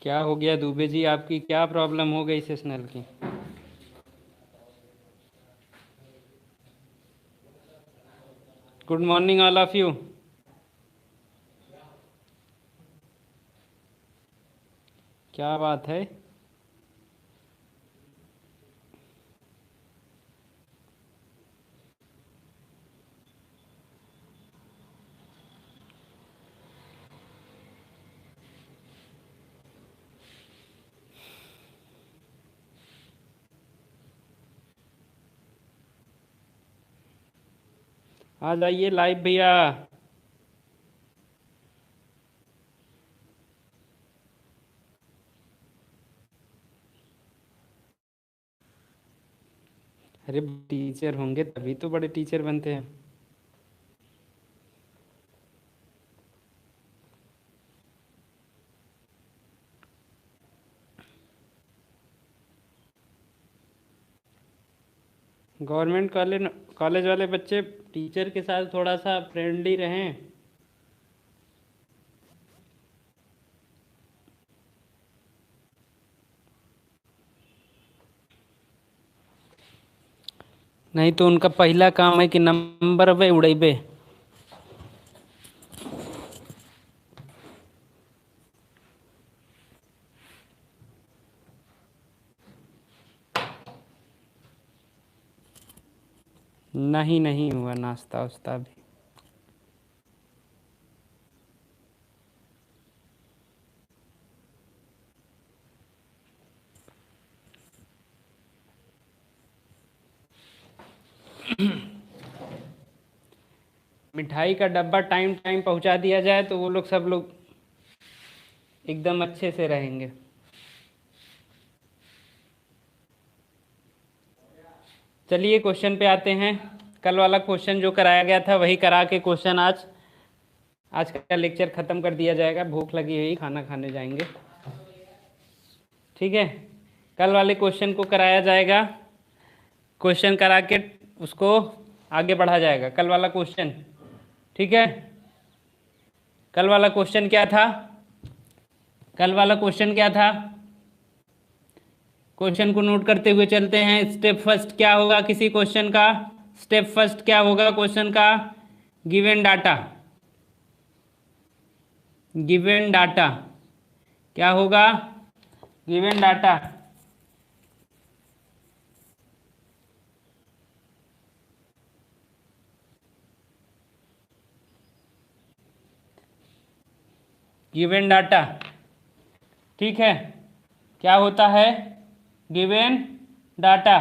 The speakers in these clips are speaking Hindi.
क्या हो गया दुबे जी, आपकी क्या प्रॉब्लम हो गई सेशनल की? Good morning all of you. क्या बात है? आ जाइए लाइव भैया। अरे टीचर होंगे तभी तो बड़े टीचर बनते हैं। गवर्नमेंट कॉलेज कॉलेज वाले बच्चे टीचर के साथ थोड़ा सा फ्रेंडली रहें। नहीं तो उनका पहला काम है कि नंबर बे उड़ेबे। नहीं नहीं हुआ नाश्ता वास्ता भी। मिठाई का डब्बा टाइम टाइम पहुंचा दिया जाए तो वो लोग सब लोग एकदम अच्छे से रहेंगे। चलिए क्वेश्चन पे आते हैं। कल वाला क्वेश्चन जो कराया गया था वही करा के क्वेश्चन आज का लेक्चर ख़त्म कर दिया जाएगा। भूख लगी हुई, खाना खाने जाएंगे। ठीक है, कल वाले क्वेश्चन को कराया जाएगा, क्वेश्चन करा के उसको आगे बढ़ा जाएगा। कल वाला क्वेश्चन, ठीक है। कल वाला क्वेश्चन क्या था? कल वाला क्वेश्चन क्या था? क्वेश्चन को नोट करते हुए चलते हैं। स्टेप फर्स्ट क्या होगा किसी क्वेश्चन का? स्टेप फर्स्ट क्या होगा क्वेश्चन का? Given data. गिवन डाटा क्या होगा? Given data. गिवन डाटा, ठीक है। क्या होता है? Given data.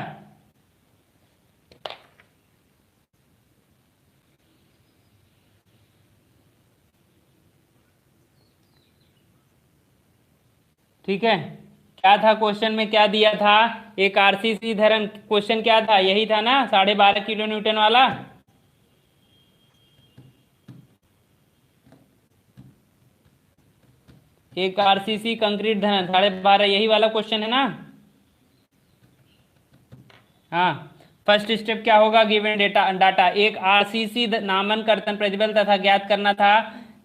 ठीक है, क्या था क्वेश्चन में, क्या दिया था? एक आरसीसी धरन। क्वेश्चन क्या था? यही था ना, 12.5 किलो न्यूटन वाला। एक आरसीसी कंक्रीट धरन 12.5, यही वाला क्वेश्चन है ना? हाँ, फर्स्ट स्टेप क्या होगा? Given data data. एक आरसीसी नामन कर्तन प्रतिबल तथा ज्ञात करना था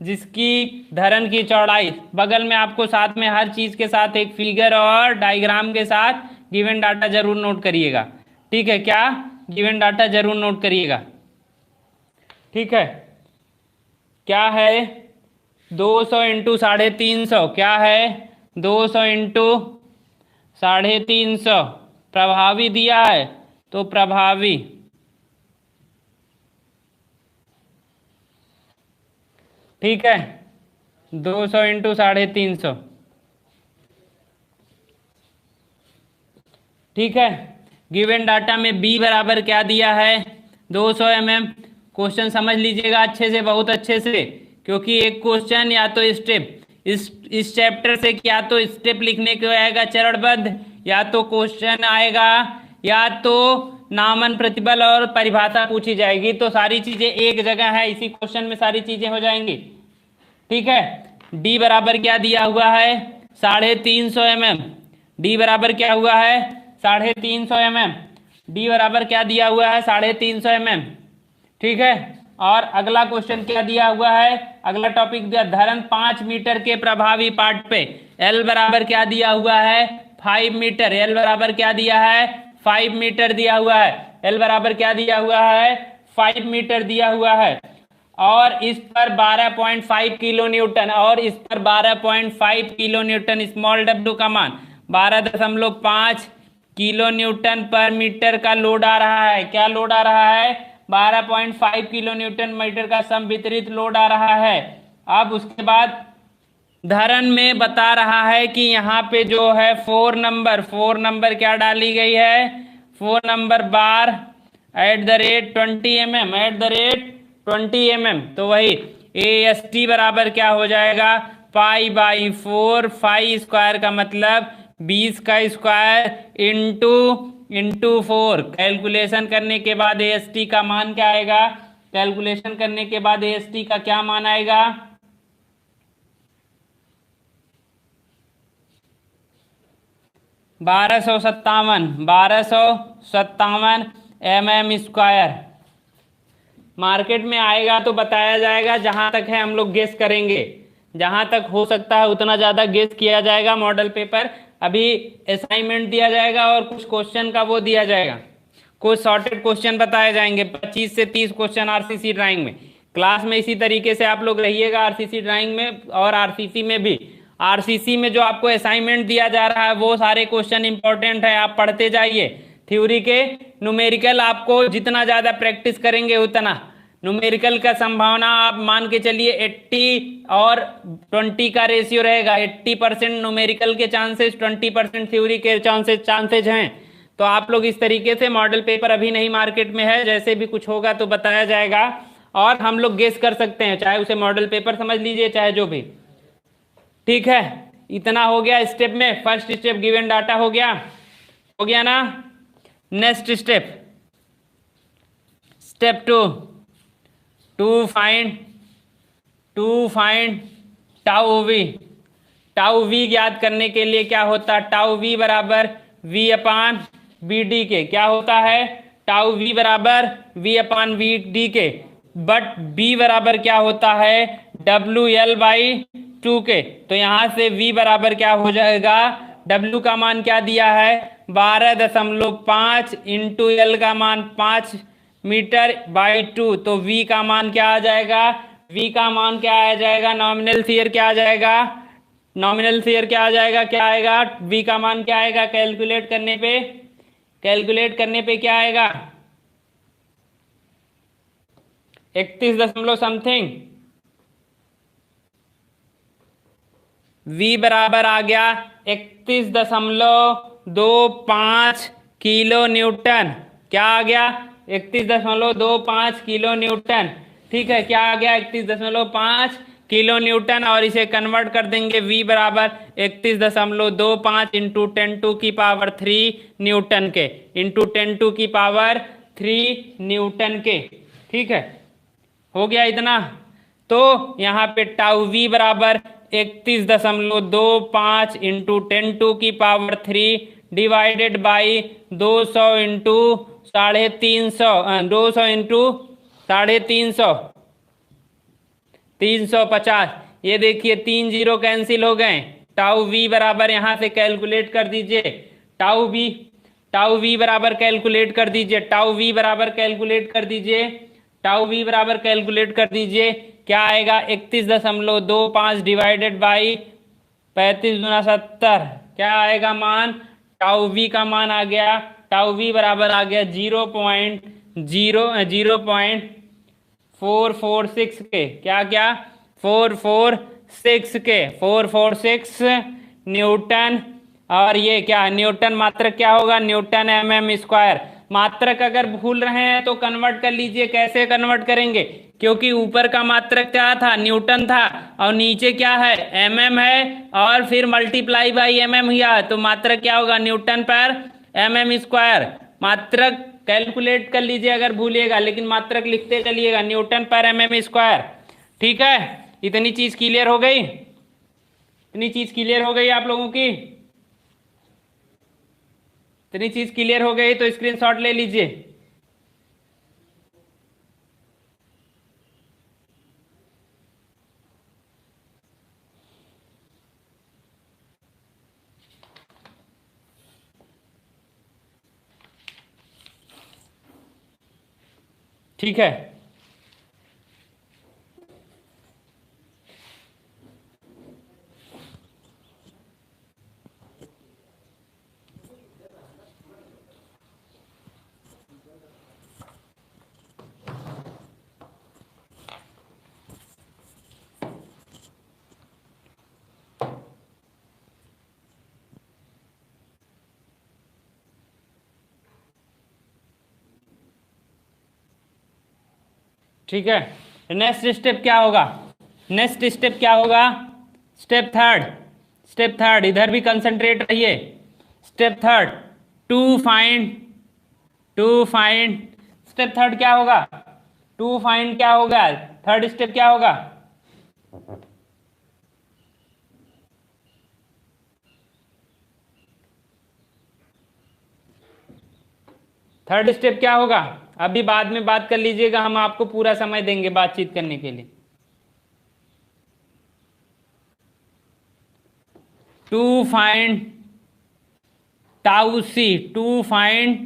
जिसकी धरन की चौड़ाई, बगल में आपको साथ में हर चीज के साथ एक फिगर और डायग्राम के साथ गिवन डाटा जरूर नोट करिएगा। ठीक है, क्या? गिवन डाटा जरूर नोट करिएगा। ठीक है, क्या है? 200 इंटू 350, क्या है? 200 इंटू 350 प्रभावी दिया है तो प्रभावी, ठीक है। 200 इंटू 350, ठीक है। गिवन डाटा में बी बराबर क्या दिया है? 200 mm। क्वेश्चन समझ लीजिएगा अच्छे से, बहुत अच्छे से, क्योंकि एक क्वेश्चन या तो स्टेप इस चैप्टर से या तो स्टेप लिखने को आएगा चरणबद्ध, या तो क्वेश्चन आएगा, या तो नामन प्रतिबल और परिभाषा पूछी जाएगी। तो सारी चीजें एक जगह है, इसी क्वेश्चन में सारी चीजें हो जाएंगी। ठीक है, डी बराबर क्या दिया हुआ है? 350 mm। डी बराबर क्या हुआ है? 350 mm। डी बराबर क्या दिया हुआ है? 350 mm। ठीक है, और अगला क्वेश्चन क्या दिया हुआ है? अगला टॉपिक दिया, धरन 5 मीटर के प्रभावी पार्ट पे एल बराबर क्या दिया हुआ है 5 मीटर, एल बराबर क्या दिया है 5 मीटर दिया हुआ है, एल बराबर क्या दिया हुआ है 5 मीटर दिया हुआ है। और इस पर 12.5 किलो न्यूटन, और इस पर 12.5 किलो न्यूटन स्मॉल डब्ल्यू का मान 12.5 किलो न्यूटन पर मीटर का लोड आ रहा है। क्या लोड आ रहा है 12.5 किलो न्यूटन मीटर का संवितरित लोड आ रहा है। अब उसके बाद धरन में बता रहा है कि यहाँ पे जो है 4 नंबर क्या डाली गई है 4 नंबर बार @20 mm @20 mm। तो वही AST बराबर क्या हो जाएगा π/4, फाई स्क्वायर का मतलब 20 का स्क्वायर इंटू 4। कैलकुलेशन करने के बाद AST का मान क्या आएगा, कैलकुलेशन करने के बाद AST का क्या मान आएगा 1257 mm स्क्वायर। मार्केट में आएगा तो बताया जाएगा, जहां तक है हम लोग गेस करेंगे, जहां तक हो सकता है उतना ज्यादा गेस किया जाएगा। मॉडल पेपर अभी असाइनमेंट दिया जाएगा और कुछ क्वेश्चन का वो दिया जाएगा, कुछ सॉर्टेड क्वेश्चन बताए जाएंगे। 25 से 30 क्वेश्चन आरसीसी ड्राइंग में। क्लास में इसी तरीके से आप लोग रहिएगा आरसीसी ड्राइंग में और आरसीसी में भी। आरसीसी में जो आपको असाइनमेंट दिया जा रहा है वो सारे क्वेश्चन इंपॉर्टेंट है, आप पढ़ते जाइए। थ्योरी के न्यूमेरिकल आपको जितना ज्यादा प्रैक्टिस करेंगे उतना न्यूमेरिकल का संभावना आप मान के चलिए 80 और 20 का रेशियो रहेगा। 80% न्यूमेरिकल के चांसेस, 20% थ्योरी के चांसेज हैं। तो आप लोग इस तरीके से, मॉडल पेपर अभी नहीं मार्केट में है, जैसे भी कुछ होगा तो बताया जाएगा और हम लोग गेस कर सकते हैं, चाहे उसे मॉडल पेपर समझ लीजिए चाहे जो भी। ठीक है, इतना हो गया स्टेप में। फर्स्ट स्टेप गिवन डाटा हो गया ना। Next step, step 2, to find tau v ज्ञात करने के लिए क्या होता है टाउ वी बराबर V/VD के। क्या होता है टाउ वी बराबर V/VD के, बट B बराबर क्या होता है WL/2 के। तो यहां से V बराबर क्या हो जाएगा, W का मान क्या दिया है 12.5 इंटू L का मान 5 मीटर बाई 2। तो V का मान क्या आ जाएगा, V का मान क्या आ जाएगा, नॉमिनल फियर क्या आ जाएगा, नॉमिनल फियर क्या आ जाएगा, क्या आएगा V का मान क्या आएगा, कैलकुलेट करने पे क्या आएगा 31 दशमलव समथिंग। V बराबर आ गया 31.25 किलो न्यूटन। क्या आ गया 31.25 किलो न्यूटन। ठीक है, क्या आ गया 31.5 किलो न्यूटन। और इसे कन्वर्ट कर देंगे V बराबर 31.25 इंटू 10⁻³ न्यूटन के, इंटू 10⁻³ न्यूटन के। ठीक है, हो गया इतना। तो यहाँ पे टाउ V बराबर 31.25 into 10⁻³ divided by 200 into 350, 200 into 350, 350। ये देखिए 3 जीरो कैंसिल हो गए। टाउ V बराबर यहां से कैलकुलेट कर दीजिए, टाउ V बराबर कैलकुलेट कर दीजिए, टाउ V बराबर कैलकुलेट कर दीजिए, टाउ V बराबर कैलकुलेट कर दीजिए। क्या आएगा 31.25 डिवाइडेड बाई 35 गुना 70। क्या आएगा मान, टाउ V का मान आ गया, टाउ V बराबर आ गया 0.446 के। क्या 446 न्यूटन। और ये क्या न्यूटन मात्रक क्या होगा, न्यूटन mm स्क्वायर। मात्रक अगर भूल रहे हैं तो कन्वर्ट कर लीजिए। कैसे कन्वर्ट करेंगे, क्योंकि ऊपर का मात्रक क्या था न्यूटन था और नीचे क्या है mm है और फिर मल्टीप्लाई बाई mm हुआ, तो मात्रक क्या होगा न्यूटन पर mm स्क्वायर। मात्रक कैलकुलेट कर लीजिए अगर भूलिएगा, लेकिन मात्रक लिखते चलिएगा न्यूटन पर mm स्क्वायर। ठीक है, इतनी चीज क्लियर हो गई, इतनी चीज क्लियर हो गई आप लोगों की, इतनी चीज क्लियर हो गई तो स्क्रीनशॉट ले लीजिए। ठीक है। ठीक है, नेक्स्ट स्टेप क्या होगा? नेक्स्ट स्टेप क्या होगा? स्टेप थर्ड, स्टेप थर्ड, इधर भी कंसंट्रेट रहिए। Step third, to find, to find, step third क्या होगा? टू फाइंड क्या होगा? थर्ड स्टेप क्या होगा? थर्ड स्टेप क्या होगा? अभी बाद में बात कर लीजिएगा, हम आपको पूरा समय देंगे बातचीत करने के लिए। To find tau C, to find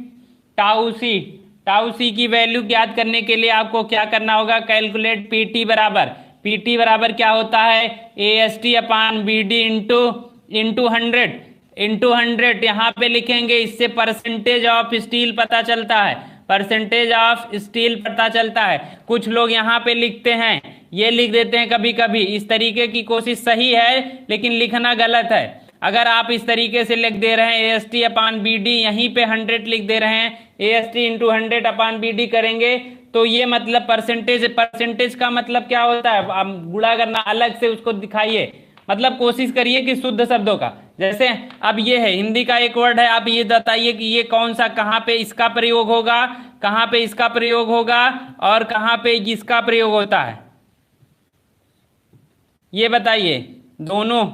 tau C, tau C की वैल्यू ज्ञात करने के लिए आपको क्या करना होगा? कैलकुलेट पीटी बराबर, पीटी बराबर क्या होता है? A S T upon B D into 100, into 100 यहाँ पे लिखेंगे, इससे परसेंटेज ऑफ स्टील पता चलता है, परसेंटेज ऑफ स्टील पता चलता है। कुछ लोग यहाँ पे लिखते हैं, ये लिख देते हैं कभी कभी, इस तरीके की कोशिश सही है लेकिन लिखना गलत है। अगर आप इस तरीके से लिख दे रहे हैं A S T upon B D, यहीं पे 100 लिख दे रहे हैं, A S T into 100 upon B D करेंगे तो ये मतलब परसेंटेज, परसेंटेज का मतलब क्या होता है? आप गुणा करना, अलग से उसको दिखाइए, मतलब कोशिश करिए कि शुद्ध शब्दों का। जैसे अब ये है, हिंदी का एक वर्ड है, आप ये बताइए कि ये कौन सा, कहाँ पे इसका प्रयोग होगा, कहाँ पे इसका प्रयोग होगा और कहाँ पे इसका प्रयोग होता है, ये बताइए। दोनों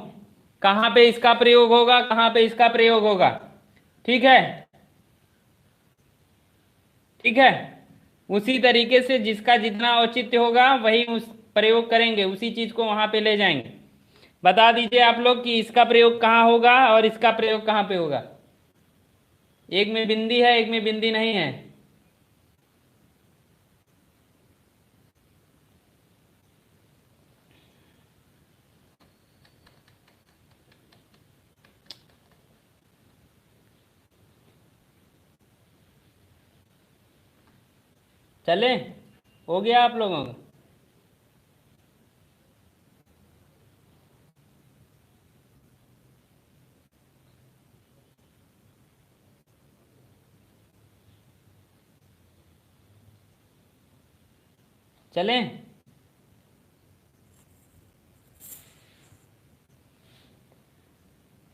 कहाँ पे इसका प्रयोग होगा, कहाँ पे इसका प्रयोग होगा? ठीक है, ठीक है। उसी तरीके से जिसका जितना औचित्य होगा वही उस प्रयोग करेंगे, उसी चीज को वहां पे ले जाएंगे। बता दीजिए आप लोग कि इसका प्रयोग कहाँ होगा और इसका प्रयोग कहाँ पे होगा। एक में बिंदी है, एक में बिंदी नहीं है। चले, हो गया आप लोगों का? चलें,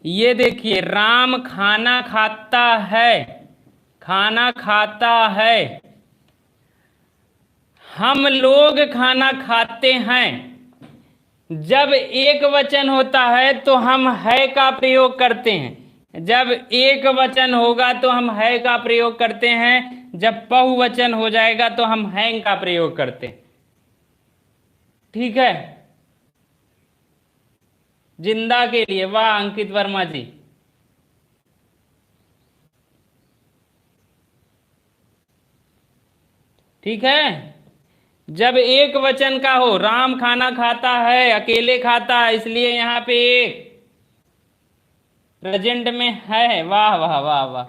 ये देखिए, राम खाना खाता है, खाना खाता है, हम लोग खाना खाते हैं। जब एक वचन होता है तो हम है का प्रयोग करते हैं, जब एक वचन होगा तो हम है का प्रयोग करते हैं, जब बहुवचन हो जाएगा तो हम हैं का प्रयोग करते हैं। ठीक है, जिंदा के लिए, वाह अंकित वर्मा जी। ठीक है, जब एक वचन का हो, राम खाना खाता है, अकेले खाता है, इसलिए यहां पे एक प्रेजेंट में है। वाह वाह वाह वाह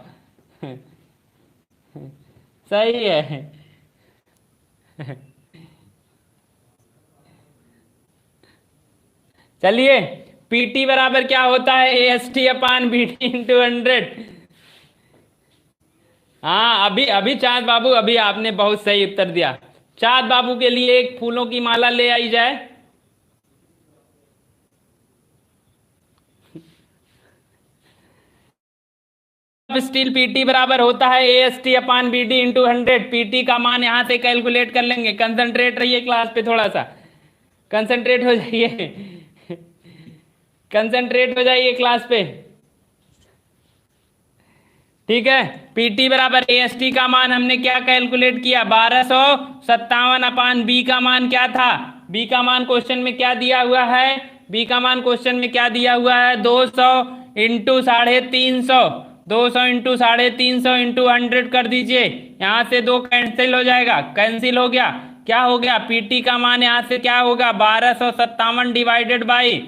सही है चलिए, पीटी बराबर क्या होता है? A S T upon B T into 100। हाँ, अभी अभी चाँद बाबू, अभी आपने बहुत सही उत्तर दिया। चाँद बाबू के लिए एक फूलों की माला ले आई जाए। स्टील पीटी बराबर होता है A S T upon B D into 100। PT का मान यहां से कैलकुलेट कर लेंगे। कंसंट्रेट रहिए क्लास पे, थोड़ा सा कंसंट्रेट हो जाइए कंसंट्रेट हो जाइए क्लास पे। ठीक है, पीटी बराबर ए एस टी का मान हमने क्या कैलकुलेट किया? 1257 अपान बी का मान क्या था? बी का मान क्वेश्चन में क्या दिया हुआ है? बी का मान क्वेश्चन में क्या दिया हुआ है? 200 इंटू 350, 200 इंटू 350 इंटू 100 कर दीजिए, यहाँ से 2 कैंसिल हो जाएगा, कैंसिल हो गया, क्या हो गया, पीटी का मान यहाँ से क्या होगा, 1257 डिवाइडेड बाई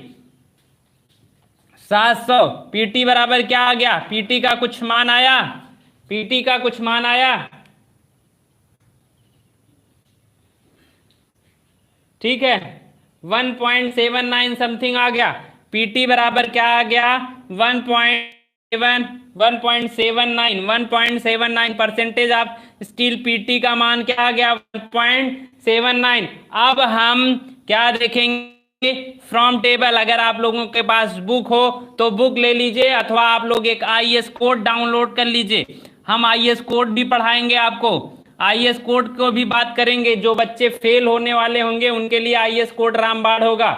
700। पीटी बराबर क्या आ गया, पीटी का कुछ मान आया, पीटी का कुछ मान आया, ठीक है, 1.79 समथिंग आ गया। पीटी बराबर क्या आ गया, 1.79 परसेंटेज ऑफ स्टील। पीटी का मान क्या आ गया, 1.79। अब हम क्या देखेंगे, फ्रॉम टेबल। अगर आप लोगों के पास बुक हो तो बुक ले लीजिए, अथवा आप लोग एक आईएएस कोड डाउनलोड कर लीजिए। हम आईएएस कोड भी पढ़ाएंगे आपको, आईएएस कोड को भी बात करेंगे। जो बच्चे फेल होने वाले होंगे उनके लिए आईएएस कोड रामबाण होगा,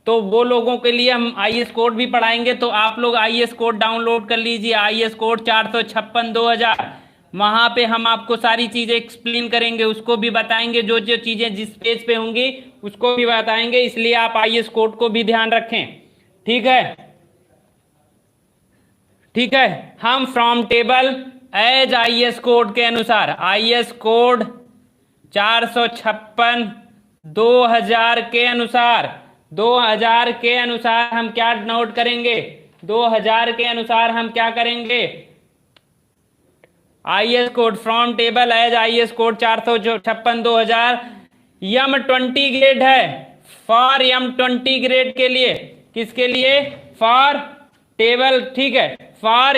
तो वो लोगों के लिए हम आईएएस कोड भी पढ़ाएंगे। तो आप लोग आईएएस कोड डाउनलोड कर लीजिए, आईएएस कोड 456/2000। वहां पे हम आपको सारी चीजें एक्सप्लेन करेंगे, उसको भी बताएंगे, जो जो चीजें जिस पेज पे होंगी उसको भी बताएंगे। इसलिए आप आईएएस कोड को भी ध्यान रखें, ठीक है, ठीक है। हम from table as IAS code के अनुसार, आईएएस कोड 456/2000 के अनुसार, 2000 के अनुसार हम क्या नोट करेंगे, 2000 के अनुसार हम क्या करेंगे, IAS code from table as IAS code 456/2000 M20 grade है, फॉर M20 ग्रेड के लिए, किसके लिए, फॉर टेबल, ठीक है, फॉर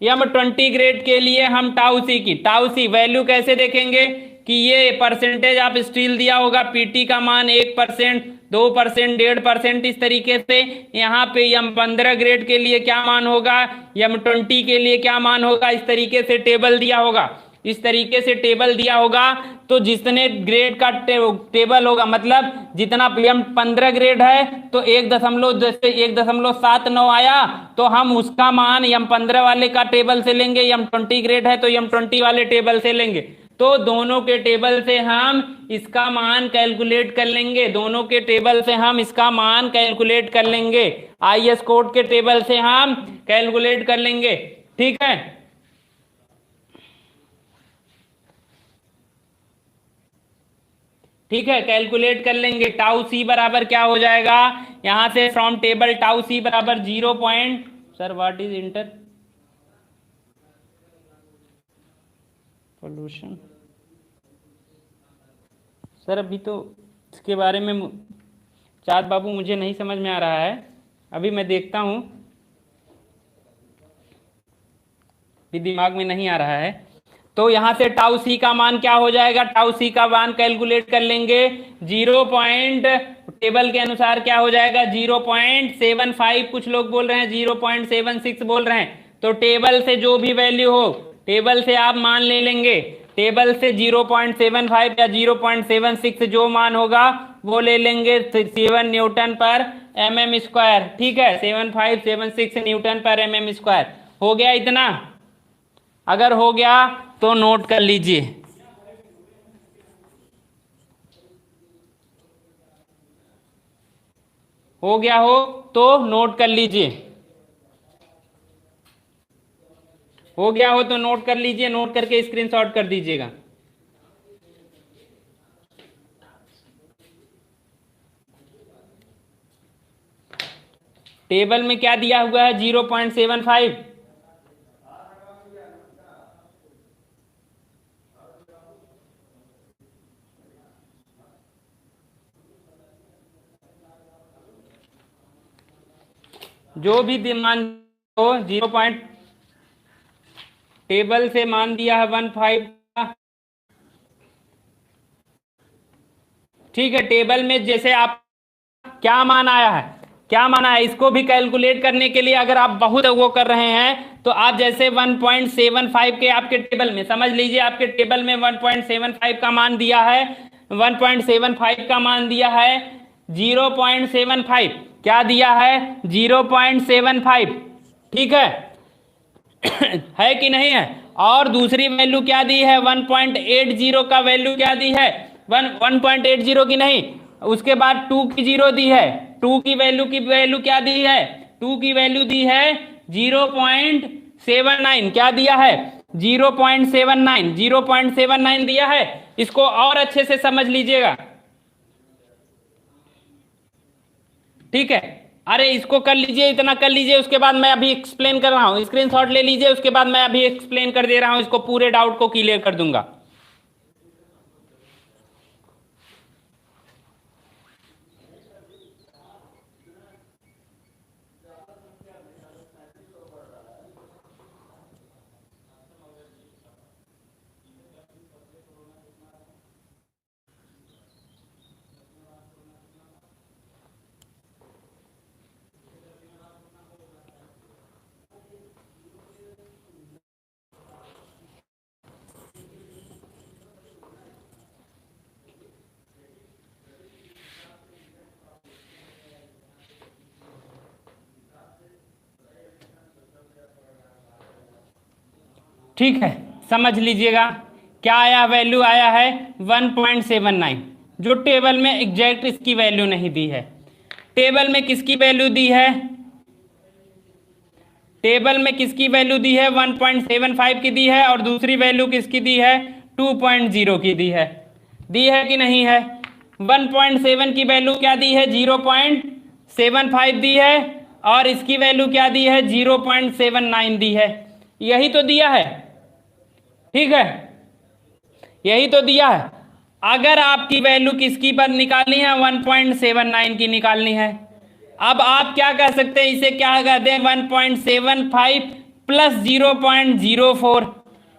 M20 ग्रेड के लिए हम टाउ सी की, टाउ सी वैल्यू कैसे देखेंगे कि ये परसेंटेज ऑफ स्टील दिया होगा, पीटी का मान 1%, 2%, 1.5%, इस तरीके से। यहाँ पे M15 ग्रेड के लिए क्या मान होगा, M20 के लिए क्या मान होगा, इस तरीके से टेबल दिया होगा, इस तरीके से टेबल दिया होगा। तो जितने ग्रेड का टेबल होगा, मतलब जितना M15 ग्रेड है तो 1.79 आया, तो हम उसका मान M15 वाले का टेबल से लेंगे, M20 ग्रेड है तो M20 वाले टेबल से लेंगे। तो दोनों के टेबल से हम इसका मान कैलकुलेट कर लेंगे, दोनों के टेबल से हम इसका मान कैलकुलेट कर लेंगे, आईएएस कोड के टेबल से हम कैलकुलेट कर लेंगे, ठीक है। ठीक है, कैलकुलेट कर लेंगे। टाउ सी बराबर क्या हो जाएगा, यहां से फ्रॉम टेबल टाउ सी बराबर 0. Sir what is inter pollution, sir अभी तो इसके बारे में चाँद बाबू मुझे नहीं समझ में आ रहा है, अभी मैं देखता हूं, भी दिमाग में नहीं आ रहा है। तो यहां से टाउ सी का मान क्या हो जाएगा, टाउ सी का मान कैलकुलेट कर लेंगे, 0. टेबल के अनुसार क्या हो जाएगा, 0.75, कुछ लोग बोल रहे हैं 0.76 बोल रहे हैं। तो टेबल से जो भी वैल्यू हो, टेबल से आप मान ले लेंगे, टेबल से 0.75 या 0.76 जो मान होगा वो ले लेंगे, 7 न्यूटन पर mm स्क्वायर, ठीक है, 7576 न्यूटन पर mm स्क्वायर। हो गया इतना, अगर हो गया तो नोट कर लीजिए, हो गया हो तो नोट कर लीजिए, हो गया हो तो नोट कर लीजिए, नोट करके स्क्रीनशॉट कर दीजिएगा। टेबल में क्या दिया हुआ है, 0.75, जो भी मान हो 0. टेबल से मान दिया है 15 का, ठीक है। टेबल में जैसे आप क्या मान आया है, क्या मान आया, इसको भी कैलकुलेट करने के लिए अगर आप बहुत वो कर रहे हैं तो आप जैसे 1.75 के आपके टेबल में समझ लीजिए, आपके टेबल में 1.75 का मान दिया है, 1.75 का मान दिया है, 0.75 क्या दिया है, 0.75, ठीक है है कि नहीं है। और दूसरी वैल्यू क्या दी है, 1.80 का वैल्यू क्या दी है, 1.80 की नहीं, उसके बाद 2 की 0 दी है, 2 की वैल्यू क्या दी है, 2 की वैल्यू दी है 0.79, क्या दिया है 0.79, 0.79 दिया है। इसको और अच्छे से समझ लीजिएगा, ठीक है। अरे इसको कर लीजिए, इतना कर लीजिए, उसके बाद मैं अभी एक्सप्लेन कर रहा हूं, स्क्रीनशॉट ले लीजिए, उसके बाद मैं अभी एक्सप्लेन कर दे रहा हूं, इसको पूरे डाउट को क्लियर कर दूंगा। ठीक है, समझ लीजिएगा क्या आया, वैल्यू आया है 1.79, जो टेबल में एग्जैक्ट इसकी वैल्यू नहीं दी है। टेबल में किसकी वैल्यू दी है, टेबल में किसकी वैल्यू दी है, 1.75 की दी है, और दूसरी वैल्यू किसकी दी है, 2.0 की दी है कि नहीं है। 1.7 की वैल्यू क्या दी है, 0.75 दी है, और इसकी वैल्यू क्या दी है, 0.79 दी है। यही तो दिया है, ठीक है, यही तो दिया है। अगर आपकी वैल्यू किसकी पर निकालनी है, 1.79 की निकालनी है। अब आप क्या कह सकते हैं, इसे क्या कह दें, 1.75 प्लस 0.04,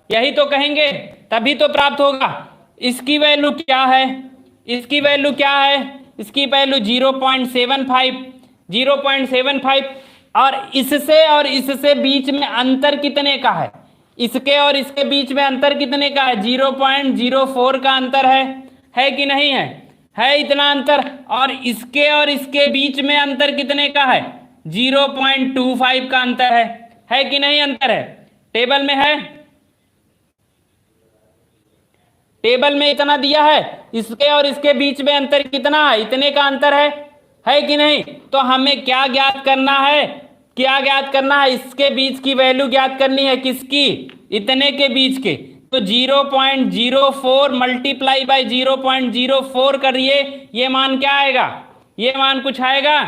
यही तो कहेंगे, तभी तो प्राप्त होगा। इसकी वैल्यू क्या है, इसकी वैल्यू क्या है, इसकी वैल्यू 0.75, और इससे बीच में अंतर कितने का है, इसके और इसके बीच में अंतर कितने का है, 0.04 का अंतर है कि नहीं है इतना अंतर। और इसके बीच में अंतर कितने का है, 0.25 का अंतर है कि नहीं, अंतर है, टेबल में है, टेबल में इतना दिया है, इसके और इसके बीच में अंतर कितना है, इतने का अंतर है कि नहीं। तो हमें क्या ज्ञात करना है, क्या ज्ञात करना है, इसके बीच की वैल्यू ज्ञात करनी है, किसकी, इतने के बीच के। तो 0.04 मल्टीप्लाई बाई 0.04 करिए, ये मान क्या आएगा, ये मान कुछ आएगा,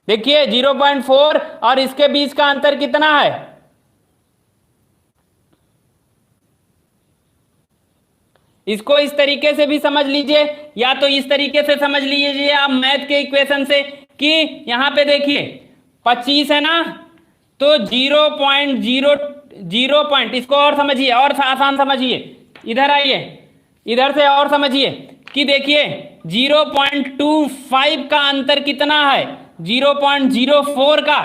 देखिए 0.4 और इसके बीच का अंतर कितना है, इसको इस तरीके से भी समझ लीजिए, या तो इस तरीके से समझ लीजिए आप मैथ के इक्वेशन से, कि यहां पे देखिए 25 है ना, तो 0.0 इसको और समझिए, और आसान समझिए, इधर आइए, इधर से और समझिए कि देखिए 0.25 का अंतर कितना है, 0.04 का,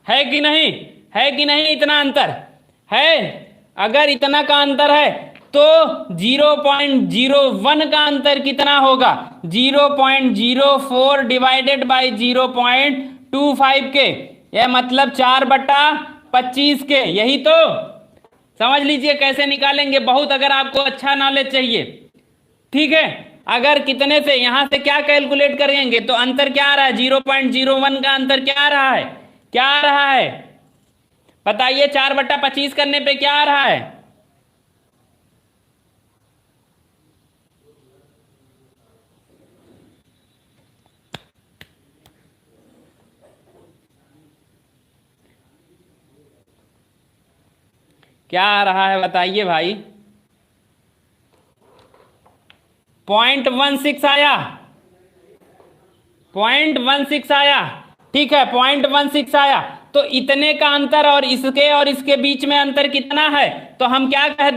है कि नहीं, इतना अंतर है। अगर इतना का अंतर है तो 0.01 का अंतर कितना होगा, 0.04 डिवाइडेड बाई 0.25 के, यह मतलब 4/25 के, यही तो समझ लीजिए कैसे निकालेंगे। बहुत अगर आपको अच्छा नॉलेज चाहिए, ठीक है, अगर कितने से यहां से क्या कैलकुलेट करेंगे तो अंतर क्या आ रहा है, 0.01 का अंतर क्या आ रहा है, क्या आ रहा है बताइए, 4/25 करने पे क्या आ रहा है, क्या आ रहा है बताइए भाई, 0.16 आया, 0.16 आया, ठीक है, 0.16 आया। तो इतने का अंतर और इसके बीच में अंतर कितना है, तो हम क्या कह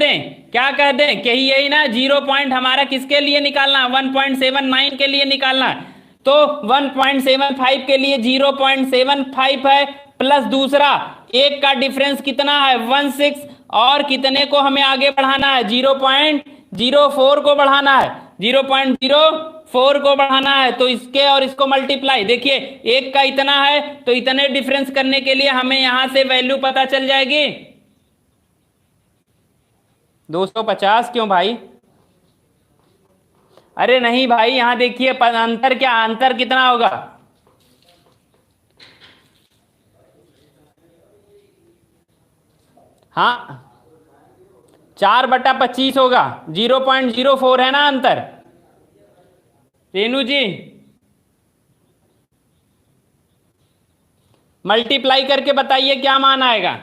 दें कि यही ना, 0 पॉइंट हमारा किसके लिए निकालना है, 1.79 के लिए निकालना है। तो 1.75 के लिए 0.75 है, प्लस दूसरा एक का डिफरेंस कितना है, 16, और कितने को हमें आगे बढ़ाना है, 0.04 को बढ़ाना है, 0.04 को बढ़ाना है। तो इसके और इसको मल्टीप्लाई, देखिए एक का इतना है, तो इतने डिफरेंस करने के लिए हमें यहां से वैल्यू पता चल जाएगी 250। क्यों भाई, अरे नहीं भाई, यहां देखिए अंतर, क्या अंतर कितना होगा, हाँ 4/25 होगा, 0.04 है ना अंतर। रेनू जी मल्टीप्लाई करके बताइए क्या मान आएगा।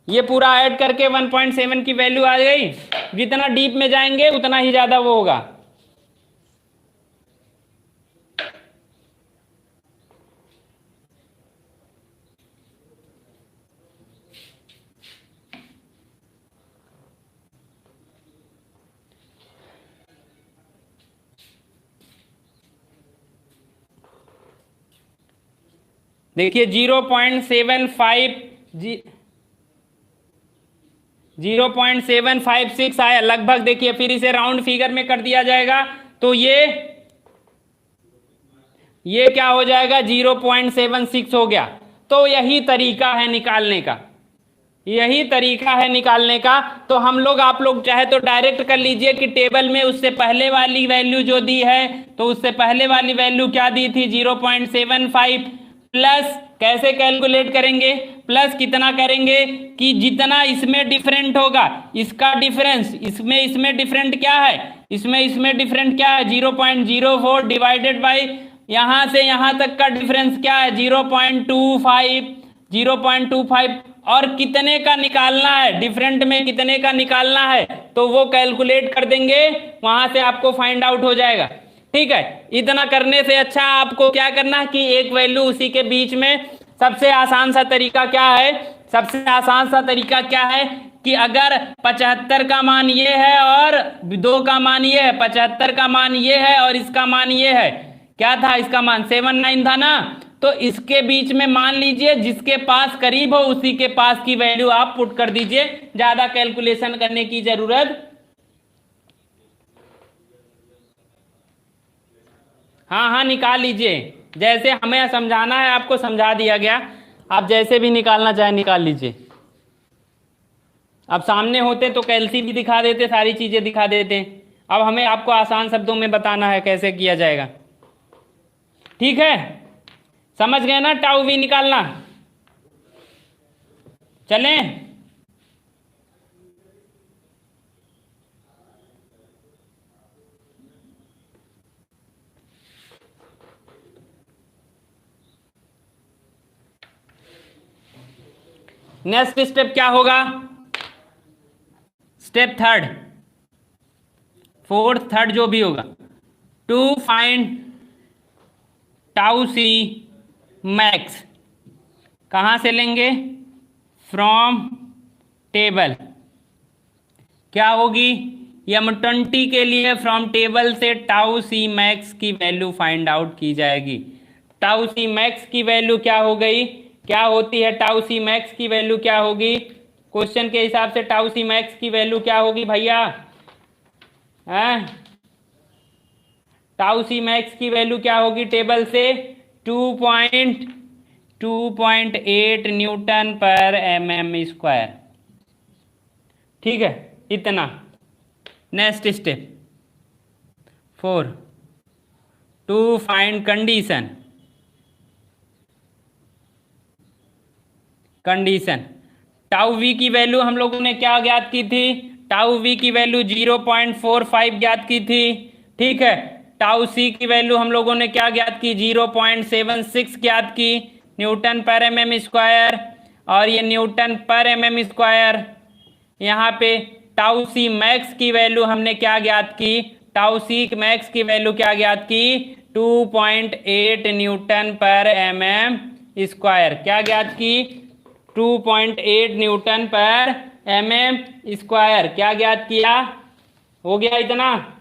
ये पूरा ऐड करके 1.7 की वैल्यू आ गई। जितना डीप में जाएंगे उतना ही ज्यादा वो होगा। देखिए 0.756 आया लगभग। देखिए फिर इसे राउंड फिगर में कर दिया जाएगा तो ये क्या हो जाएगा, 0.76 हो गया। तो यही तरीका है निकालने का, यही तरीका है निकालने का। तो हम लोग, आप लोग चाहे तो डायरेक्ट कर लीजिए कि टेबल में उससे पहले वाली वैल्यू जो दी है, तो उससे पहले वाली वैल्यू क्या दी थी, 0.75 प्लस कैसे कैलकुलेट करेंगे, प्लस कितना करेंगे कि जितना इसमें डिफरेंट होगा इसका डिफरेंस, इसमें डिफरेंट क्या है, इसमें डिफरेंट क्या है 0.04 डिवाइडेड बाई यहां से यहां तक का डिफरेंस क्या है 0.25 और कितने का निकालना है, डिफरेंट में कितने का निकालना है तो वो कैलकुलेट कर देंगे, वहां से आपको फाइंड आउट हो जाएगा। ठीक है, इतना करने से अच्छा आपको क्या करना है कि एक वैल्यू उसी के बीच में, सबसे आसान सा तरीका क्या है, सबसे आसान सा तरीका क्या है कि अगर 75 का मान ये है और 2 का मान ये है, 75 का मान ये है और इसका मान ये है, क्या था इसका मान 79 था ना, तो इसके बीच में मान लीजिए जिसके पास करीब हो उसी के पास की वैल्यू आप पुट कर दीजिए, ज्यादा कैलकुलेशन करने की जरूरत। हाँ हाँ निकाल लीजिए, जैसे हमें समझाना है आपको समझा दिया गया, आप जैसे भी निकालना चाहे निकाल लीजिए। अब सामने होते तो कैलसी भी दिखा देते, सारी चीजें दिखा देते। अब हमें आपको आसान शब्दों में बताना है कैसे किया जाएगा। ठीक है, समझ गए ना टाउ वी निकालना। चलें, नेक्स्ट स्टेप क्या होगा, स्टेप थर्ड, फोर्थ, थर्ड जो भी होगा, to find tau c max. कहां से लेंगे, फ्रॉम टेबल। क्या होगी, M20 के लिए फ्रॉम टेबल से टाउ सी मैक्स की वैल्यू फाइंड आउट की जाएगी। टाउ सी मैक्स की वैल्यू क्या हो गई, क्या होती है टाउ सी मैक्स की वैल्यू क्या होगी, क्वेश्चन के हिसाब से टाउ सी मैक्स की वैल्यू क्या होगी भैया, टाउ सी मैक्स की वैल्यू क्या होगी टेबल से 2.8 न्यूटन पर mm²। ठीक है, इतना। Next step 4, to find condition. Tau v की वैल्यू हम लोगों ने क्या ज्ञात की थी, टाउ वी की वैल्यू 0.45 ज्ञात की थी। ठीक है, टाउ सी की वैल्यू हम लोगों ने क्या ज्ञात की, 0.76 ज्ञात की न्यूटन पर mm², और ये न्यूटन पर mm²। यहाँ पे टाउ सी मैक्स की वैल्यू हमने क्या ज्ञात की, टाउ सी मैक्स की वैल्यू क्या ज्ञात की 2.8 न्यूटन पर mm²। क्या ज्ञात की 2.8 न्यूटन पर mm²। क्या ज्ञात किया, हो गया इतना।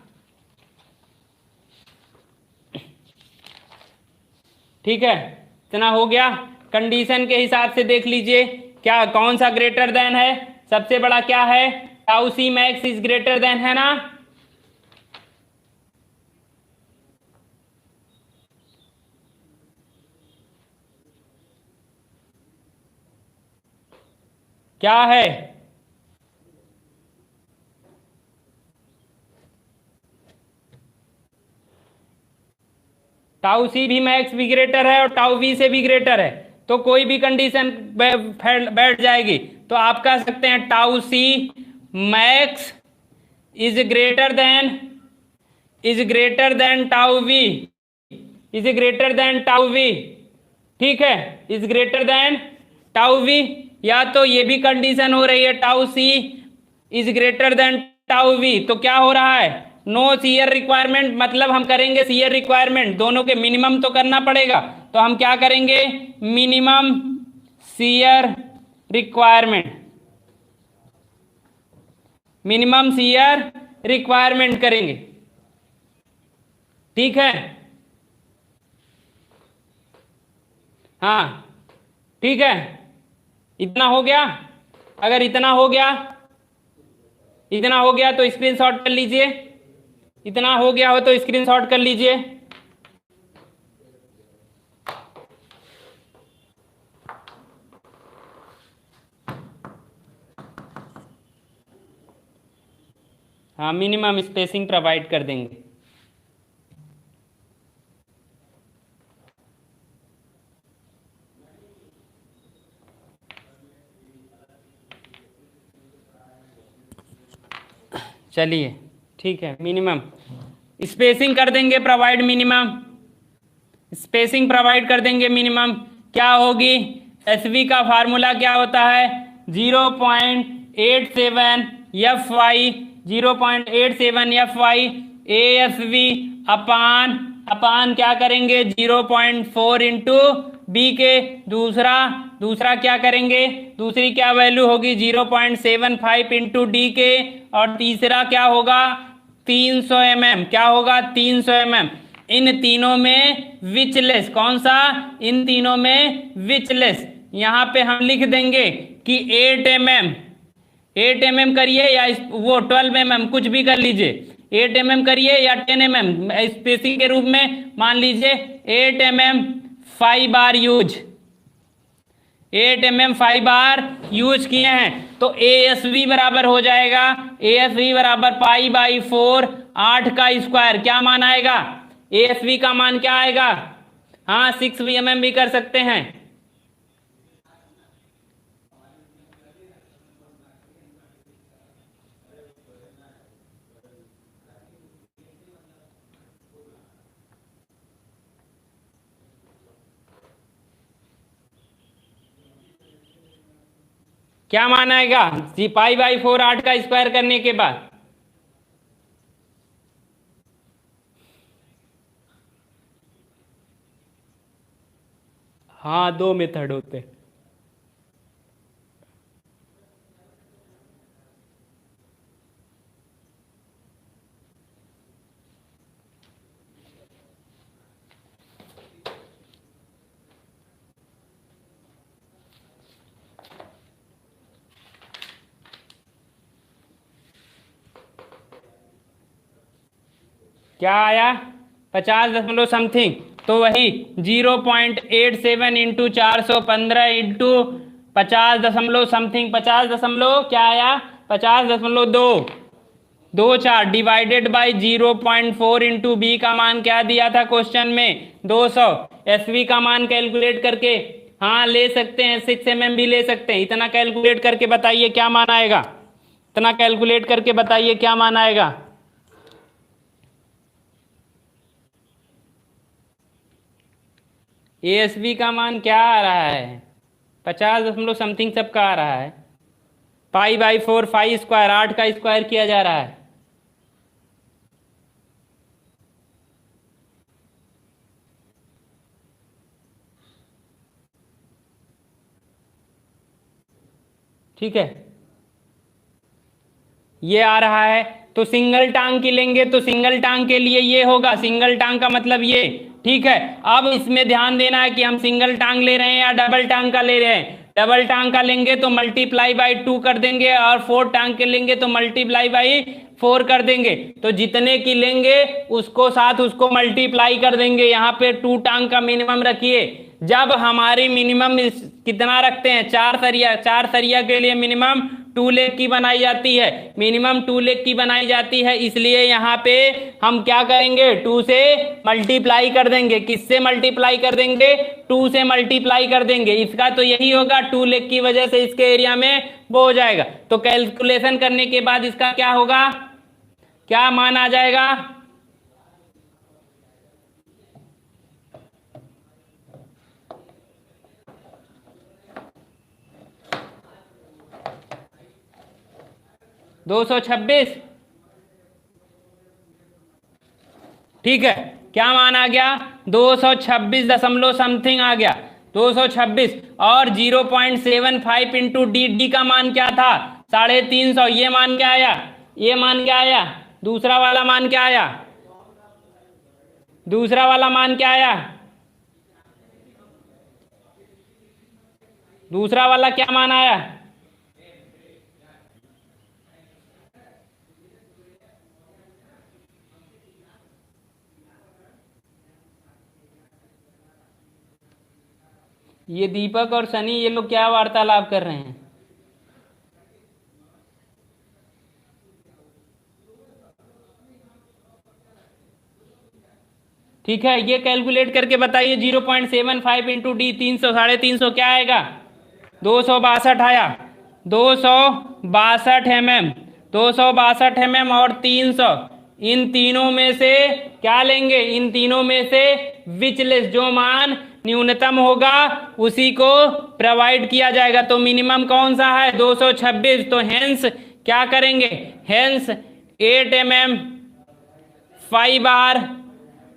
ठीक है, इतना हो गया। कंडीशन के हिसाब से देख लीजिए क्या, कौन सा ग्रेटर देन है, सबसे बड़ा क्या है, tau c max is greater than, है ना। क्या है, टाउ सी भी मैक्स भी ग्रेटर है और टाउ वी से भी ग्रेटर है, तो कोई भी कंडीशन बैठ जाएगी। तो आप कह सकते हैं tau c max is greater than tau v, is greater than tau v, ठीक है, is greater than tau v. या तो ये भी कंडीशन हो रही है tau c is greater than tau v, तो क्या हो रहा है, नो सीयर रिक्वायरमेंट, मतलब हम करेंगे सीयर रिक्वायरमेंट, दोनों के मिनिमम तो करना पड़ेगा, तो हम क्या करेंगे, minimum shear requirement, minimum shear requirement करेंगे, ठीक है। हाँ ठीक है, इतना हो गया। अगर इतना हो गया तो स्क्रीनशॉट कर लीजिए, इतना हो गया हो तो स्क्रीनशॉट कर लीजिए। हाँ, मिनिमम स्पेसिंग प्रोवाइड कर देंगे। चलिए ठीक है, मिनिमम स्पेसिंग कर देंगे प्रोवाइड, मिनिमम स्पेसिंग प्रोवाइड कर देंगे मिनिमम। क्या होगी, एसवी का फार्मूला क्या होता है, 0.87 F Y, 0.87 F Y ASV upon क्या करेंगे 0.4 इंटू बी के, दूसरा क्या करेंगे, दूसरी क्या वैल्यू होगी 0.75 इंटू डी के, और तीसरा क्या होगा 300 mm, क्या होगा 300 mm। इन तीनों में विचलेस कौन सा, इन तीनों में विचलेस, यहां पे हम लिख देंगे कि 8 mm करिए या वो 12 mm कुछ भी कर लीजिए, 8 mm करिए या 10 mm स्पेसिंग के रूप में मान लीजिए 8 mm 5 बार यूज, 8 mm 5 बार यूज किए हैं, तो ASV बराबर हो जाएगा, ASV बराबर पाई बाई 4 8 का स्क्वायर, क्या मान आएगा, ASV का मान क्या आएगा, हाँ 6 mm भी कर सकते हैं। क्या मान आएगा, पाई बाई 4 8 का स्क्वायर करने के बाद, हाँ 2 मेथड होते हैं। क्या आया 50 दशमलव समथिंग, तो वही 0.87 इंटू 415 इंटू 50 दशमलव समथिंग, 50 दशमलव क्या आया 50.224 डिवाइडेड बाई 0.4 इंटू बी का मान क्या दिया था क्वेश्चन में 200, एसवी का मान कैलकुलेट करके, हाँ ले सकते हैं 6 mm भी ले सकते हैं, इतना कैलकुलेट करके बताइए क्या मान आएगा, इतना कैलकुलेट करके बताइए क्या मान आएगा। ASV का मान क्या आ रहा है 50 दशमलव समथिंग सबका आ रहा है, पाई बाई 4 5 स्क्वायर 8 का स्क्वायर किया जा रहा है, ठीक है ये आ रहा है। तो सिंगल टांग की लेंगे तो सिंगल टांग के लिए ये होगा, सिंगल टांग का मतलब ये, ठीक है। अब इसमें ध्यान देना है कि हम सिंगल टांग ले रहे हैं या डबल टांग का ले रहे हैं, डबल टांग का लेंगे तो मल्टीप्लाई बाई 2 कर देंगे, और 4 टांग के लेंगे तो मल्टीप्लाई बाई 4 कर देंगे, तो जितने की लेंगे उसको साथ उसको मल्टीप्लाई कर देंगे। यहाँ पे 2 टांग का मिनिमम रखिए, जब हमारी मिनिमम कितना रखते हैं 4 सरिया, 4 सरिया के लिए मिनिमम 2 लाख की बनाई जाती है, मिनिमम 2 लाख की बनाई जाती है। इसलिए यहाँ पे हम क्या करेंगे, 2 से मल्टीप्लाई कर देंगे। किससे मल्टीप्लाई कर देंगे, 2 से मल्टीप्लाई कर देंगे। इसका तो यही होगा, 2 लाख की वजह से इसके एरिया में वो हो जाएगा। तो कैलकुलेशन करने के बाद इसका क्या होगा, क्या मान आ जाएगा, दो सौ छब्बीस। ठीक है, क्या मान आ गया, 226 दशमलव समथिंग आ गया, 226। और 0.75 इंटू डी का मान क्या था, 350। ये मान क्या आया, ये मान क्या आया, दूसरा वाला मान क्या आया, दूसरा वाला मान क्या आया, दूसरा वाला क्या मान आया, ये दीपक और सनी ये लोग क्या वार्तालाप कर रहे हैं। ठीक है, ये कैलकुलेट करके बताइए। 0.75 इंटू डी 300, 350 क्या आएगा, 262 आया, 262 mm, 262 mm और 300। इन तीनों में से क्या लेंगे, इन तीनों में से विचलेस जो मान न्यूनतम होगा उसी को प्रोवाइड किया जाएगा। तो मिनिमम कौन सा है, 226। तो हेंस क्या करेंगे, हेंस 8 mm 5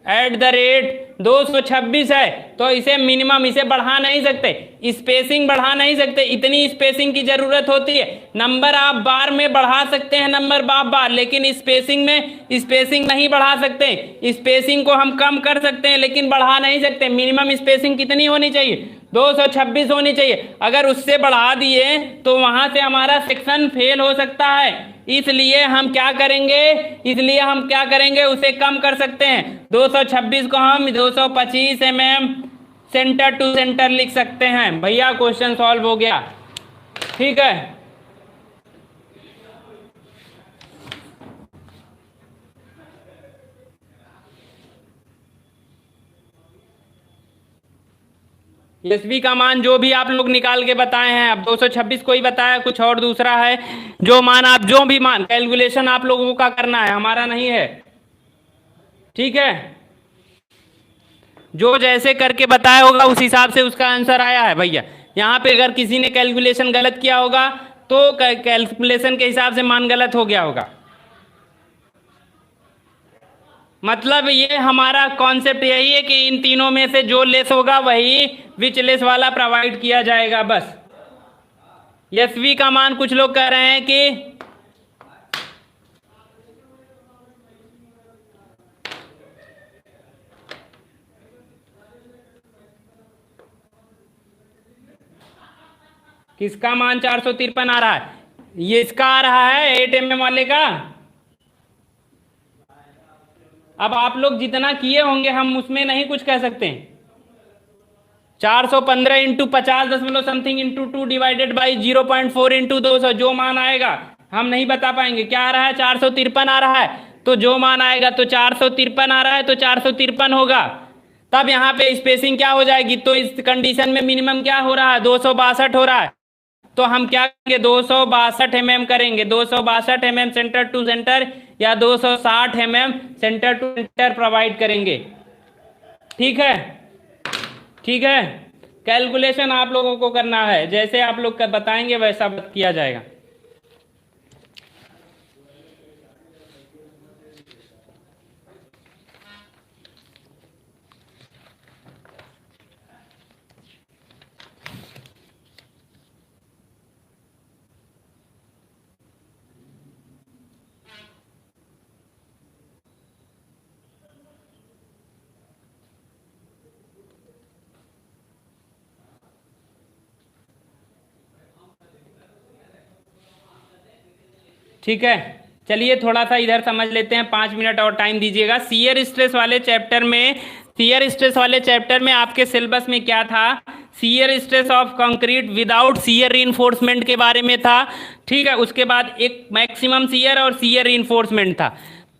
@226 है। तो इसे मिनिमम, इसे बढ़ा नहीं सकते, स्पेसिंग बढ़ा नहीं सकते, इतनी स्पेसिंग की जरूरत होती है। नंबर आप बार में बढ़ा सकते हैं, नंबर बार, लेकिन स्पेसिंग में स्पेसिंग नहीं बढ़ा सकते। स्पेसिंग को हम कम कर सकते हैं लेकिन बढ़ा नहीं सकते। मिनिमम स्पेसिंग कितनी होनी चाहिए, 226 होनी चाहिए। अगर उससे बढ़ा दिए तो वहां से हमारा सेक्शन फेल हो सकता है। इसलिए हम क्या करेंगे, उसे कम कर सकते हैं। 226 को हम 225 mm सेंटर टू सेंटर लिख सकते हैं। भैया क्वेश्चन सॉल्व हो गया। ठीक है, एसवी का मान जो भी आप लोग निकाल के बताए हैं, अब 226 कोई बताया, कुछ और दूसरा है। जो मान आप, जो भी मान कैलकुलेशन आप लोगों का करना है, हमारा नहीं है। ठीक है, जो जैसे करके बताया होगा उस हिसाब से उसका आंसर आया है। भैया यहाँ पे अगर किसी ने कैलकुलेशन गलत किया होगा तो कैलकुलेशन के हिसाब से मान गलत हो गया होगा। मतलब ये हमारा कॉन्सेप्ट यही है कि इन तीनों में से जो लेस होगा वही विचलेस वाला प्रोवाइड किया जाएगा बस। एसवी का मान कुछ लोग कह रहे हैं कि किसका मान 453 आ रहा है, ये इसका आ रहा है 8 mm वाले का। अब आप लोग जितना किए होंगे हम उसमें नहीं कुछ कह सकते। 415 इंटू 50 दशमलव something into 2 divided by 0.4 into 200, जो मान आएगा हम नहीं बता पाएंगे। क्या आ रहा है, 453 आ रहा है, तो जो मान आएगा तो 453 आ रहा है तो 453 होगा। तब यहाँ पे स्पेसिंग क्या हो जाएगी, तो इस कंडीशन में मिनिमम क्या हो रहा है, 262 हो रहा है। तो हम क्या करेंगे, 262 mm करेंगे, 262 mm सेंटर टू सेंटर या 260 mm centre to centre provide करेंगे। ठीक है, ठीक है, कैलकुलेशन आप लोगों को करना है, जैसे आप लोग बताएंगे वैसा किया जाएगा। ठीक है, चलिए थोड़ा सा इधर समझ लेते हैं, 5 मिनट और टाइम दीजिएगा। शियर स्ट्रेस वाले चैप्टर में आपके सिलेबस में क्या था, shear stress of concrete without shear reinforcement के बारे में था। ठीक है, उसके बाद एक मैक्सिमम शियर और शियर रीइंफोर्समेंट था।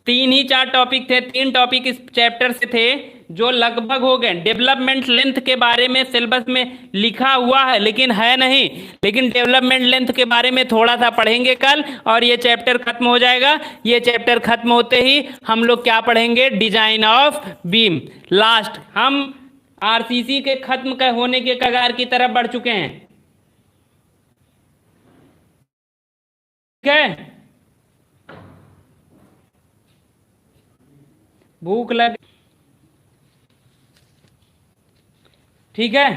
3 ही 4 टॉपिक थे, 3 टॉपिक इस चैप्टर से थे जो लगभग हो गए। डेवलपमेंट लेंथ के बारे में सिलेबस में लिखा हुआ है लेकिन है नहीं, लेकिन डेवलपमेंट लेंथ के बारे में थोड़ा सा पढ़ेंगे कल और ये चैप्टर खत्म हो जाएगा। ये चैप्टर खत्म होते ही हम लोग क्या पढ़ेंगे, डिजाइन ऑफ बीम। लास्ट हम आरसीसी के खत्म होने के कगार की तरफ बढ़ चुके हैं। ठीक है, भूख लग, ठीक है।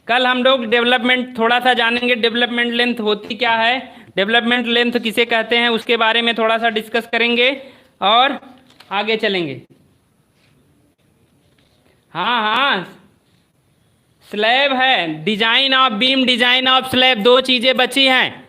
कल हम लोग डेवलपमेंट थोड़ा सा जानेंगे, डेवलपमेंट लेंथ होती क्या है, डेवलपमेंट लेंथ किसे कहते हैं, उसके बारे में थोड़ा सा डिस्कस करेंगे और आगे चलेंगे। हाँ हाँ, स्लैब है, design of beam, design of slab, 2 चीजें बची हैं,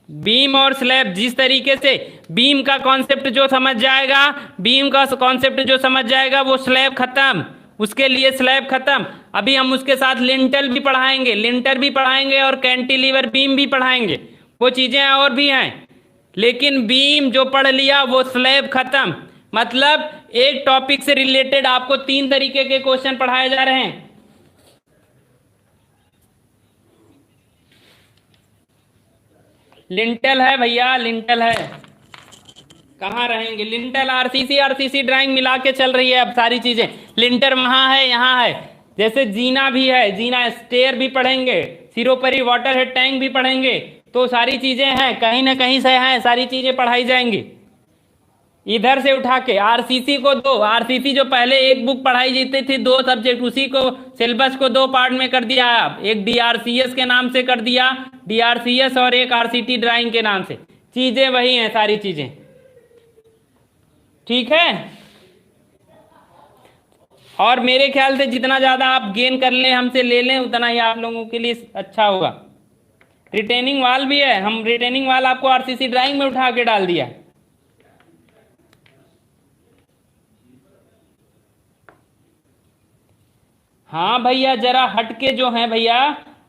बीम और स्लैब। जिस तरीके से बीम का कॉन्सेप्ट जो समझ जाएगा, बीम का कॉन्सेप्ट जो समझ जाएगा वो स्लैब खत्म, उसके लिए स्लैब खत्म। अभी हम उसके साथ लिंटल भी पढ़ाएंगे, लिंटर भी पढ़ाएंगे और कैंटिलीवर बीम भी पढ़ाएंगे, वो चीजें और भी हैं। लेकिन बीम जो पढ़ लिया वो स्लैब खत्म। मतलब एक टॉपिक से रिलेटेड आपको 3 तरीके के क्वेश्चन पढ़ाए जा रहे हैं। लिंटल है भैया, लिंटल है, कहाँ रहेंगे, लिंटल आरसीसी, आरसीसी ड्राइंग मिला के चल रही है अब सारी चीजें। लिंटर वहां है, यहाँ है, जैसे जीना भी है, जीना स्टेयर भी पढ़ेंगे, सिरोपरी वाटर हेड टैंक भी पढ़ेंगे, तो सारी चीजें हैं, कहीं ना कहीं से हैं, सारी चीजें पढ़ाई जाएंगी। इधर से उठा के आरसीसी को 2, आरसीसी जो पहले एक बुक पढ़ाई जाती थी 2 सब्जेक्ट, उसी को सिलेबस को 2 पार्ट में कर दिया है अब। एक डीआरसीएस के नाम से कर दिया, डीआरसीएस, और एक आरसीटी ड्राइंग के नाम से। चीजें वही हैं, सारी चीजें, ठीक है। और मेरे ख्याल से जितना ज्यादा आप गेन कर लें, हमसे ले लें, उतना ही आप लोगों के लिए अच्छा होगा। रिटेनिंग वाल भी है, हम रिटेनिंग वाल आपको आरसीसी ड्राइंग में उठा के डाल दिया। हाँ भैया, जरा हटके जो है भैया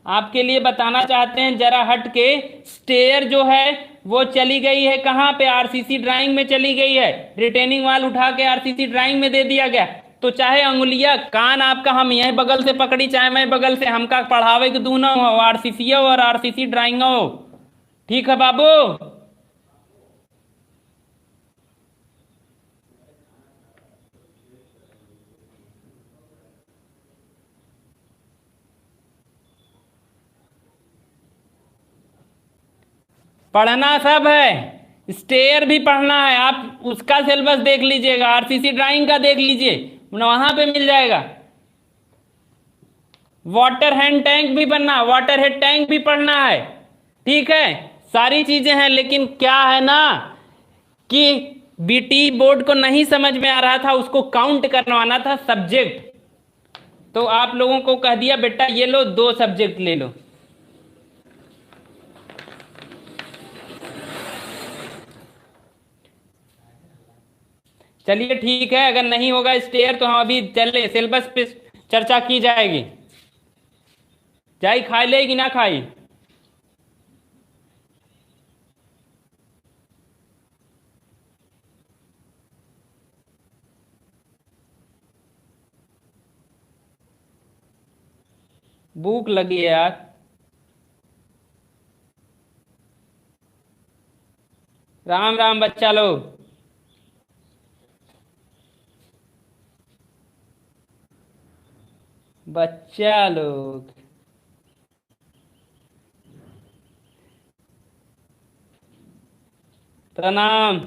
आपके लिए बताना चाहते हैं, जरा हटके स्टेयर जो है वो चली गई है कहाँ पे, आरसीसी ड्राइंग में चली गई है। रिटेनिंग वाल उठा के आरसीसी ड्राइंग में दे दिया गया, तो चाहे अंगुलिया कान आपका हम यही बगल से पकड़ी, चाहे मैं बगल से, हमका पढ़ावे के दूनो हो, आरसीसी हो और आरसीसी ड्राइंग हो। ठीक है बाबू, पढ़ना सब है, स्टेयर भी पढ़ना है। आप उसका सिलेबस देख लीजिएगा, आरसीसी ड्राइंग का देख लीजिए, वहां पे मिल जाएगा। वाटर हैंड टैंक भी बनना, वाटर हेड टैंक भी पढ़ना है, ठीक है। सारी चीजें हैं, लेकिन क्या है ना कि बीटी बोर्ड को नहीं समझ में आ रहा था, उसको काउंट करवाना था सब्जेक्ट, तो आप लोगों को कह दिया बेटा ये लो 2 सब्जेक्ट ले लो। चलिए ठीक है, अगर नहीं होगा स्टेयर तो हम अभी चले, सिलेबस पे चर्चा की जाएगी। जाई खाई लेगी ना खाई, भूख लगी है यार। राम राम बच्चा लोग, बच्चा लोग प्रणाम।